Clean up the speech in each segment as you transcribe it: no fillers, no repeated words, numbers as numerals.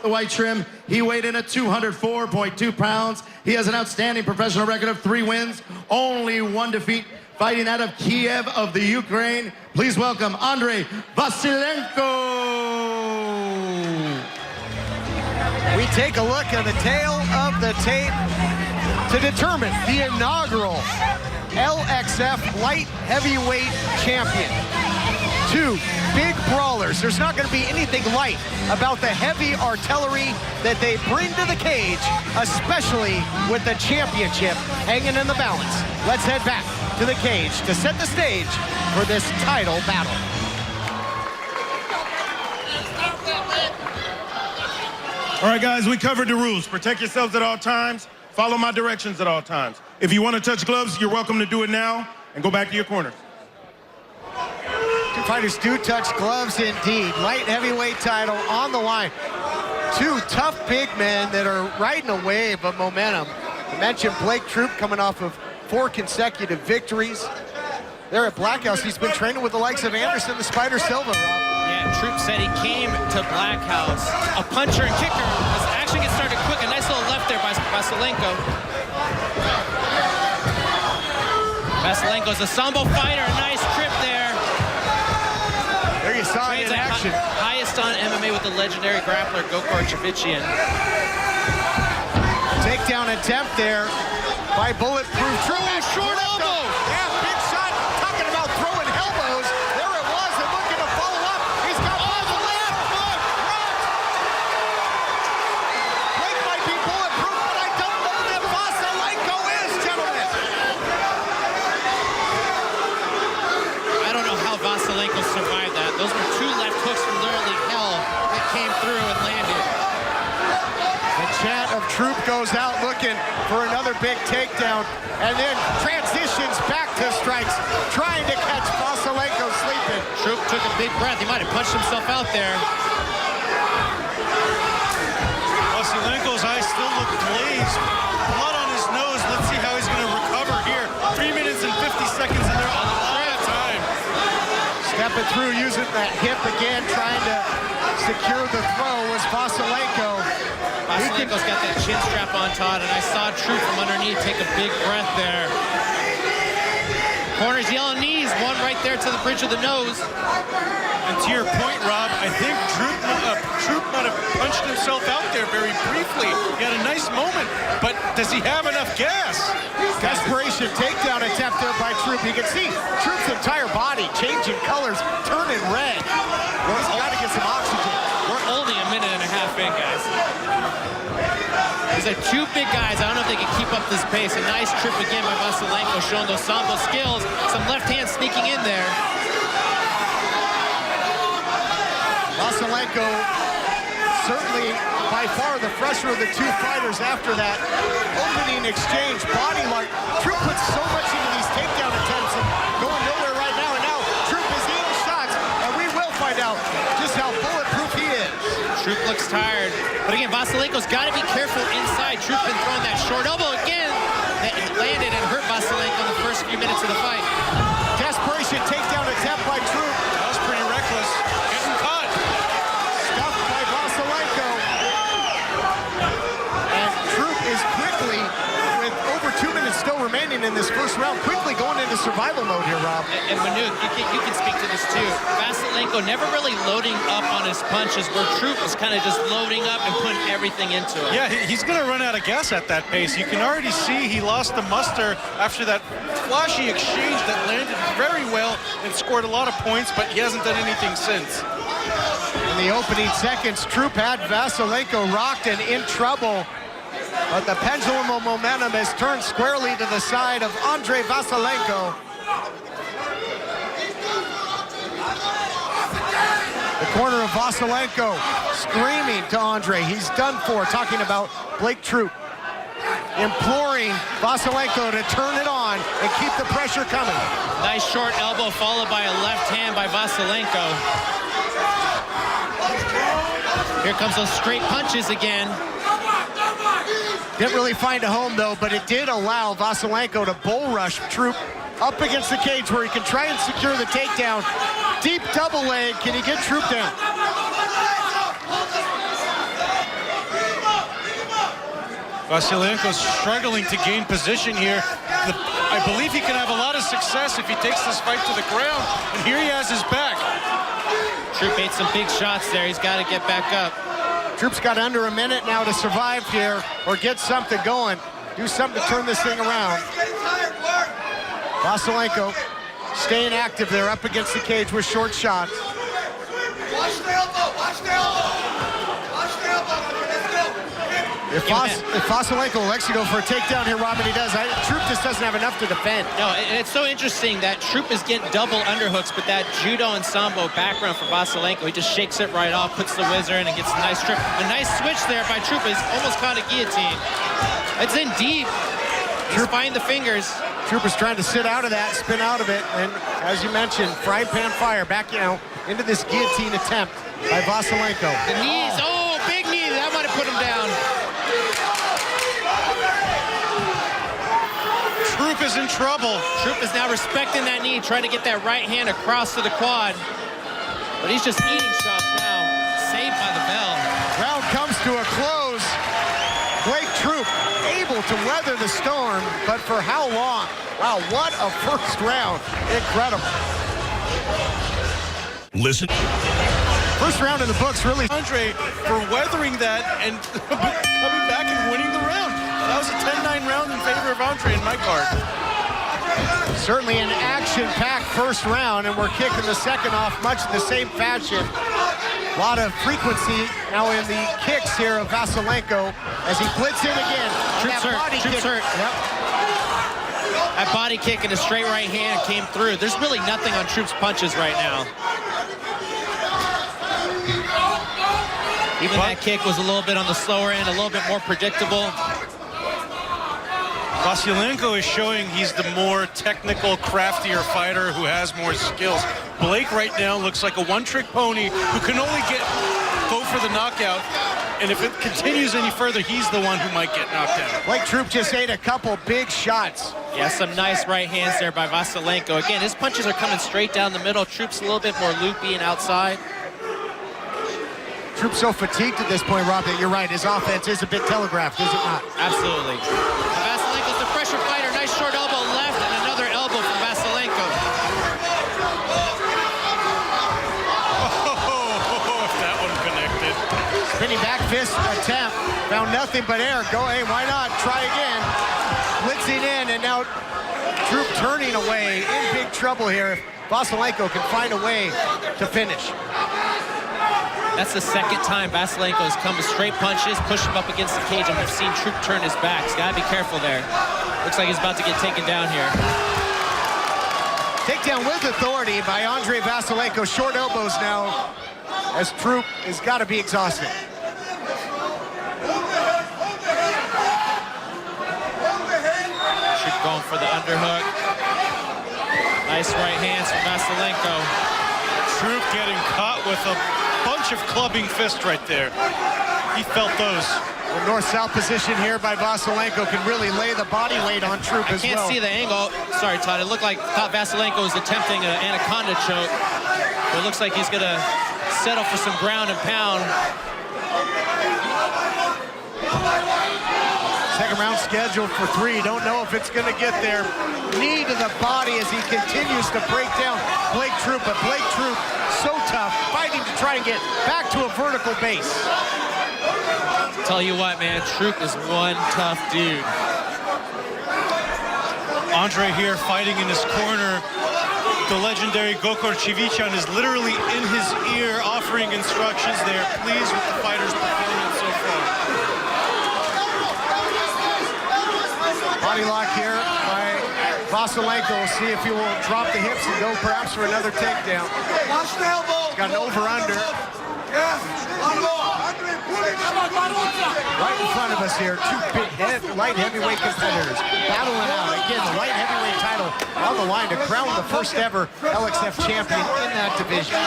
The white trim, he weighed in at 204.2 pounds. He has an outstanding professional record of 3 wins, only 1 defeat. Fighting out of Kiev of the Ukraine, please welcome Andrii Vasylenko. We take a look at the tail of the tape to determine the inaugural LXF light heavyweight champion. 2 big brawlers. There's not going to be anything light about the heavy artillery that they bring to the cage, especially with the championship hanging in the balance. Let's head back to the cage to set the stage for this title battle. All right, guys, we covered the rules. Protect yourselves at all times. Follow my directions at all times. If you want to touch gloves, you're welcome to do it now and go back to your corners. 2 fighters do touch gloves indeed. Light heavyweight title on the line. 2 tough big men that are riding a wave of momentum. I mentioned Blake Troop coming off of 4 consecutive victories. There at Black House, he's been training with the likes of Anderson, the Spider Silva. Yeah, Troop said he came to Black House. A puncher and kicker. Action gets started quick. A nice little left there by Vasylenko. Vasylenko's a sambo fighter. A nice trip there. There you saw it in action. Highest on MMA with the legendary grappler Gokor Chavicyan. Takedown attempt there by Bulletproof Troop. Short elbow. Yeah, big shot. Talking about throwing elbows. There it was, and looking to follow up. He's got the left hook. Blake might be bulletproof, but I don't know that Vasylenko is, gentlemen. I don't know how Vasylenko survived that. Those were 2 left hooks from literally hell that came through and landed. The chant of Troop goes out looking for another big takedown, and then transitions back to strikes, trying to catch Vasylenko sleeping. Troop took a big breath. He might have punched himself out there. Vasylenko's eyes still look glazed. Blood on his nose. Let's see how he's going to recover here. 3 minutes and 50 seconds, and they're a lot of time. Stepping through, using that hip again, trying to secure the throw was Vasylenko. Vasylenko's got that chin strap on, Todd, and I saw Troop from underneath take a big breath there. Corners yelling knees, one right there to the bridge of the nose. And to your point, Rob, I think Troop might have punched himself out there very briefly. He had a nice moment, but does he have enough gas? Desperation takedown attempt there by Troop. You can see Troop's entire body changing colors, turning red. He's got to get some oxygen. We're only a minute and a half in, guys. These are 2 big guys. I don't know if they can keep up this pace. A nice trip again by Vasylenko, showing those sambo skills. Some left hand sneaking in there. Vasylenko certainly by far the fresher of the 2 fighters after that opening exchange. Body lock. Troop puts so much into these takedown attempts and going nowhere right now. And now Troop is eating shots, and we will find out just how bulletproof he is. Troop looks tired. But again, Vasylenko's got to be careful inside. Troop been throwing that short elbow again. That landed and hurt Vasylenko in the first few minutes of the fight. Desperation takedown attempt by Troop. That was pretty reckless. Getting caught. Stuffed by Vasylenko. And Troop is quickly, with over 2 minutes still remaining in this first round, quickly going into survival mode here, Rob. And Manu, you can speak to this too. Vasylenko never really loading up on his punches, where Troop is kind of just loading up and putting everything into it. Yeah, he's going to run out of gas at that pace. You can already see he lost the muster after that flashy exchange that landed very well and scored a lot of points, but he hasn't done anything since. In the opening seconds, Troop had Vasylenko rocked and in trouble. But the pendulum of momentum has turned squarely to the side of Andrii Vasylenko. The corner of Vasylenko screaming to Andrii. He's done for, talking about Blake Troop. Imploring Vasylenko to turn it on and keep the pressure coming. Nice short elbow followed by a left hand by Vasylenko. Here comes those straight punches again. Didn't really find a home, though, but it did allow Vasylenko to bull rush Troop up against the cage where he can try and secure the takedown. Deep double leg. Can he get Troop down? Vasylenko's struggling to gain position here. I believe he can have a lot of success if he takes this fight to the ground. And here he has his back. Troop ate some big shots there. He's got to get back up. Troop's got under a minute now to survive here or get something going. Do something to turn this thing around. Vasylenko staying active there up against the cage with short shots. Watch the elbow, watch the elbow. Watch the elbow. Let's go. If Vasylenko elects to go for a takedown here, Robin, he does. Troop just doesn't have enough to defend. No, and it's so interesting that Troop is getting double underhooks, but that judo and sambo background for Vasylenko, he just shakes it right off, puts the whizzer in, and gets a nice trip. A nice switch there by Troop. He's almost caught a guillotine. It's in deep. He's finding the fingers. Troop is trying to sit out of that, spin out of it, and as you mentioned, frying pan fire back, into this guillotine attempt by Vasylenko. The knees, oh, big knee. That might have put him down. Troop is in trouble. Troop is now respecting that knee, trying to get that right hand across to the quad. But he's just eating shots now. Saved by the bell. Round comes to a close. Blake Troop able to weather the storm, but for how long? Wow, what a first round. Incredible. Listen. First round in the books, really. Andrii for weathering that and coming back and winning the round. That was a 10-9 round in favor of Andrii in my card. Certainly an action-packed first round, and we're kicking the second off much in the same fashion. A lot of frequency now in the kicks here of Vasylenko as he blitz in again. Troop's hurt. Troop's hurt. Yep. That body kick and a straight right hand came through. There's really nothing on Troop's punches right now. Even that kick was a little bit on the slower end, a little bit more predictable. Vasylenko is showing he's the more technical, craftier fighter who has more skills. Blake right now looks like a one-trick pony who can only go for the knockout. And if it continues any further, he's the one who might get knocked out. Blake Troop just ate a couple big shots. Yeah, some nice right hands there by Vasylenko. Again, his punches are coming straight down the middle. Troop's a little bit more loopy and outside. Troop's so fatigued at this point, Rob, that you're right. His offense is a bit telegraphed, is it not? Absolutely. Vasylenko's the pressure fighter. Nice short elbow left and another elbow from Vasylenko. Oh, if that one connected. Spinning back fist attempt. Found nothing but air. Go, hey, why not? Try again. Blitzing in, and now Troop turning away. In big trouble here. If Vasylenko can find a way to finish. That's the second time Vasylenko has come with straight punches, push him up against the cage, and we've seen Troop turn his back. He's got to be careful there. Looks like he's about to get taken down here. Takedown with authority by Andrii Vasylenko. Short elbows now as Troop has got to be exhausted. Troop going for the underhook. Nice right hands from Vasylenko. Troop getting caught with a bunch of clubbing fists right there. He felt those. The north-south position here by Vasylenko can really lay the body weight on Troop as well. I can't see the angle. Sorry, Todd. It looked like Vasylenko was attempting an anaconda choke. But it looks like he's going to settle for some ground and pound. Second round scheduled for 3. Don't know if it's going to get there. Knee to the body as he continues to break down Blake Troop. But Blake Troop, so tough, fighting to try and get back to a vertical base. Tell you what, man, Troop is one tough dude. Andrii here fighting in his corner. The legendary Gokor Chivichan is literally in his ear offering instructions there. Pleased with the fighter's performance so far. Body lock here by Vasylenko. We'll see if he will drop the hips and go perhaps for another takedown. Watch the elbow. Got an over-under. Right in front of us here, two big light heavyweight competitors battling out. Again, the light heavyweight title on the line to crown the first ever LXF champion in that division.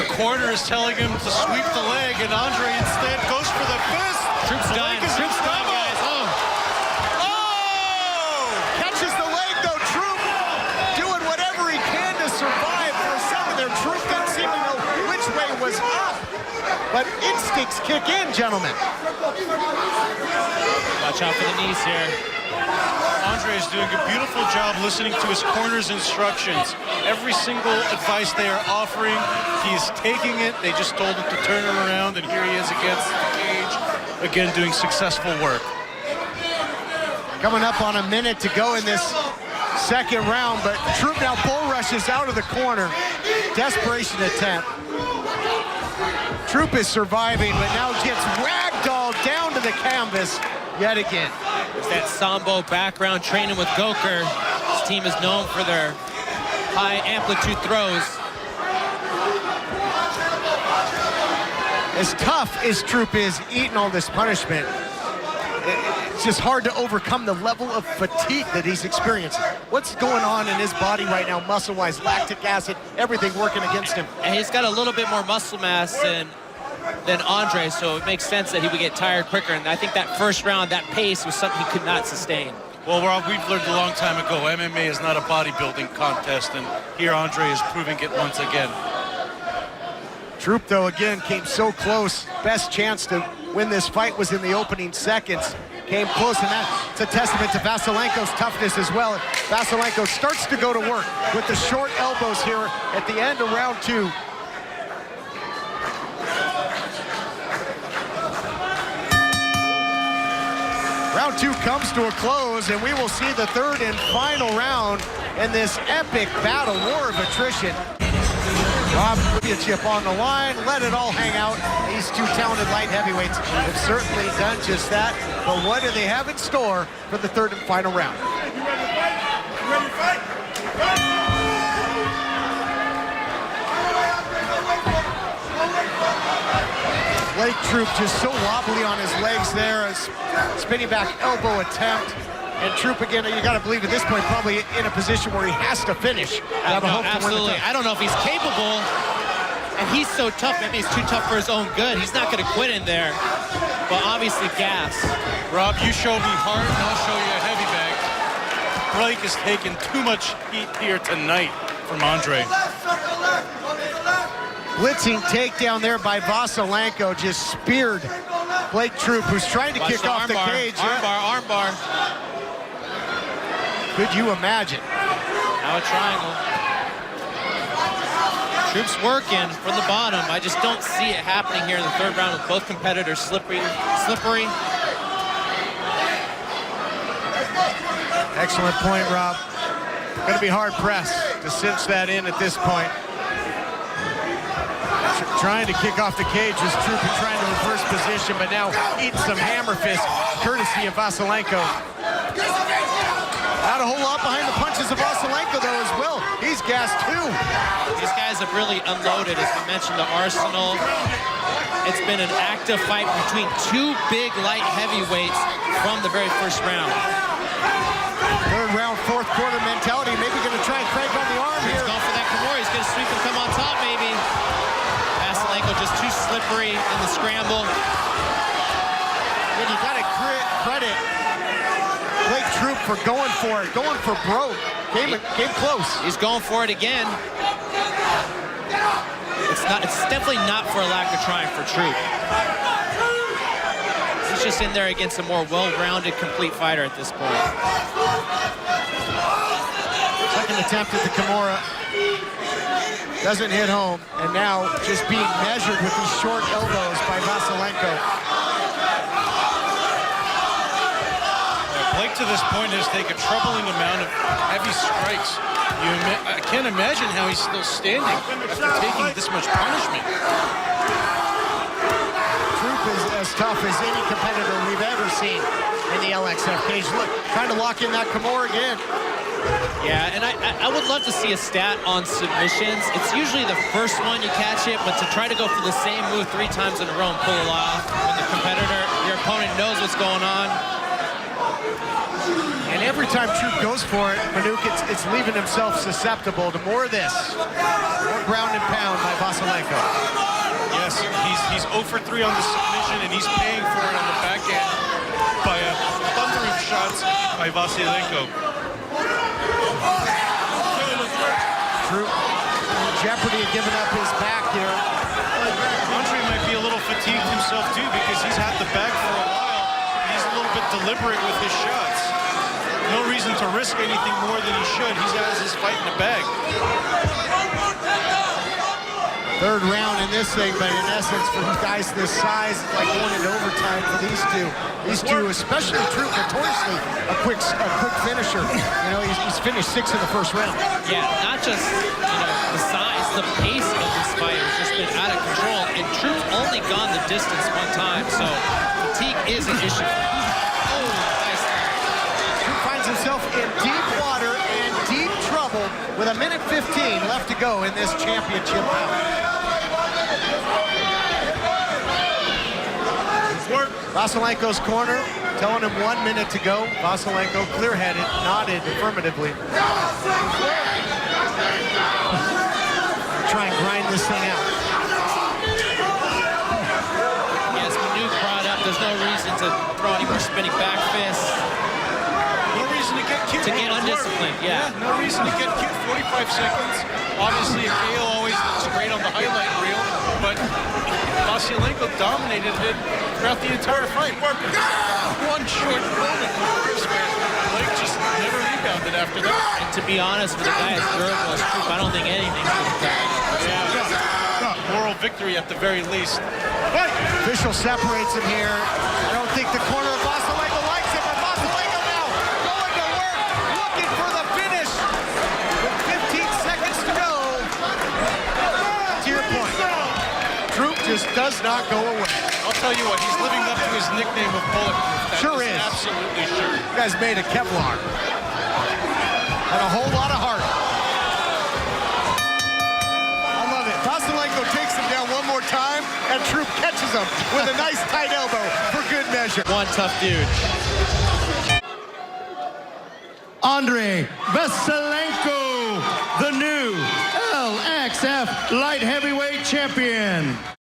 The corner is telling him to sweep the leg, and Andrii instead goes for the fist. Troop's done. Troop's done, guys. Oh! Catches the leg though, Troop doing whatever he can to survive. For a second there, Troop didn't seem to know which way was up. but instincts kick in, gentlemen. Watch out for the knees here. Andrii is doing a beautiful job listening to his corner's instructions. Every single advice they are offering, he is taking it. They just told him to turn him around, and here he is against the cage, again doing successful work. Coming up on a minute to go in this second round, but Troop now bull rushes out of the corner. Desperation attempt. Troop is surviving, but now gets ragdolled down to the canvas yet again. It's that Sambo background training with Goker. This team is known for their high amplitude throws. As tough as Troop is eating all this punishment, it's just hard to overcome the level of fatigue that he's experiencing. What's going on in his body right now, muscle-wise, lactic acid, everything working against him? And he's got a little bit more muscle mass than Andrii, so it makes sense that he would get tired quicker. And I think that first round, that pace was something he could not sustain. Well, Rob, we've learned a long time ago, MMA is not a bodybuilding contest, and here Andrii is proving it once again. Troop, though, again, came so close. Best chance to win this fight was in the opening seconds. Came close, and that's a testament to Vasylenko's toughness as well. Vasylenko starts to go to work with the short elbows here at the end of round 2. Round 2 comes to a close, and we will see the third and final round in this epic battle, war of attrition. Rob, gets you up on the line, let it all hang out. These two talented light heavyweights have certainly done just that. But what do they have in store for the third and final round? You ready to fight? You ready to fight? Blake Troop just so wobbly on his legs there. A spinning back elbow attempt. And Troop, again, you got to believe at this point, probably in a position where he has to finish. Absolutely. I don't know if he's capable. And he's so tough. Maybe he's too tough for his own good. He's not going to quit in there. But obviously, gas. Rob, you show me hard, and I'll show you a heavy bag. Blake has taken too much heat here tonight from Andrii. Blitzing takedown there by Vasylenko just speared Blake Troop, who's trying to kick off the cage. Armbar. Could you imagine? Now a triangle. Troop's working from the bottom. I just don't see it happening here in the third round with both competitors slippery. Excellent point, Rob. Going to be hard pressed to cinch that in at this point. Trying to kick off the cage was Troop trying to reverse position, but now eating some hammer fist, courtesy of Vasylenko. Not a whole lot behind the punches of Vasylenko, though, as well. He's gassed, too. These guys have really unloaded, as we mentioned, the arsenal. It's been an active fight between two big light heavyweights from the very first round. Third round, fourth quarter mentality. Maybe going to try and crank on the arm here. He's going for that Kimura. He's going to sweep and come on top, maybe. Vasylenko just too slippery in the scramble. And you got to credit Blake Troop for going for it, going for broke. Came close. He's going for it again. It's definitely not for a lack of trying for Troop. He's just in there against a more well-rounded, complete fighter at this point. Second attempt at the Kimura. Doesn't hit home, and now just being measured with these short elbows by Vasylenko. Blake to this point has taken a troubling amount of heavy strikes. I can't imagine how he's still standing after taking this much punishment. Troop is as tough as any competitor we've ever seen in the LXF cage. Look, trying to lock in that Kimura again. Yeah, and I would love to see a stat on submissions. It's usually the first one you catch it, but to try to go for the same move 3 times in a row and pull it off when the competitor, your opponent knows what's going on. And every time Troop goes for it, Manuk, it's leaving himself susceptible to more of this. More ground and pound by Vasylenko. Yes, he's 0 for 3 on the submission, and he's paying for it on the back end by a thundering shots by Vasylenko. Troop jeopardy of giving up his back here. Andrii might be a little fatigued himself too because he's had the bag for a while. He's a little bit deliberate with his shots. No reason to risk anything more than he should. He has his fight in the bag. Third round in this thing, but in essence, for guys this size, it's like going into overtime for these two. These two, especially Troop, notoriously a quick finisher. You know, he's finished 6 in the first round. Yeah, not just the size, the pace of this fight has just been out of control. And Troop's only gone the distance one time, so fatigue is an issue. Oh, nice. Troop finds himself in deep water and deep trouble with 1:15 left to go in this championship bout. Vasylenko's corner, telling him 1 minute to go. Vasylenko, clear-headed, nodded affirmatively. Try and grind this thing out. Yes, Manu brought up, there's no reason to throw any more spinning back fists. No reason to get cute. To get undisciplined, yeah. No reason to get cute. 45 seconds. Obviously, a KO always looks great on the highlight reel, but Vasylenko dominated it throughout the entire fight. One short moment in the first man. Blake just never rebounded after that. And to be honest, with a guy as durable as Troop, I don't think anything's going to die. Yeah. Moral victory at the very least. Official separates him here. I don't think the corner of Vasylenko likes it, but Vasylenko now going to work, looking for the finish. With 15 seconds to go. To your point, Troop just does not go away. I'll tell you what, he's living up to his nickname of Bulletproof. Sure is. Absolutely sure. You guys made a Kevlar. And a whole lot of heart. I love it. Vasylenko takes him down one more time, and Troop catches him with a nice tight elbow for good measure. One tough dude. Andrii Vasylenko, the new LXF light heavyweight champion.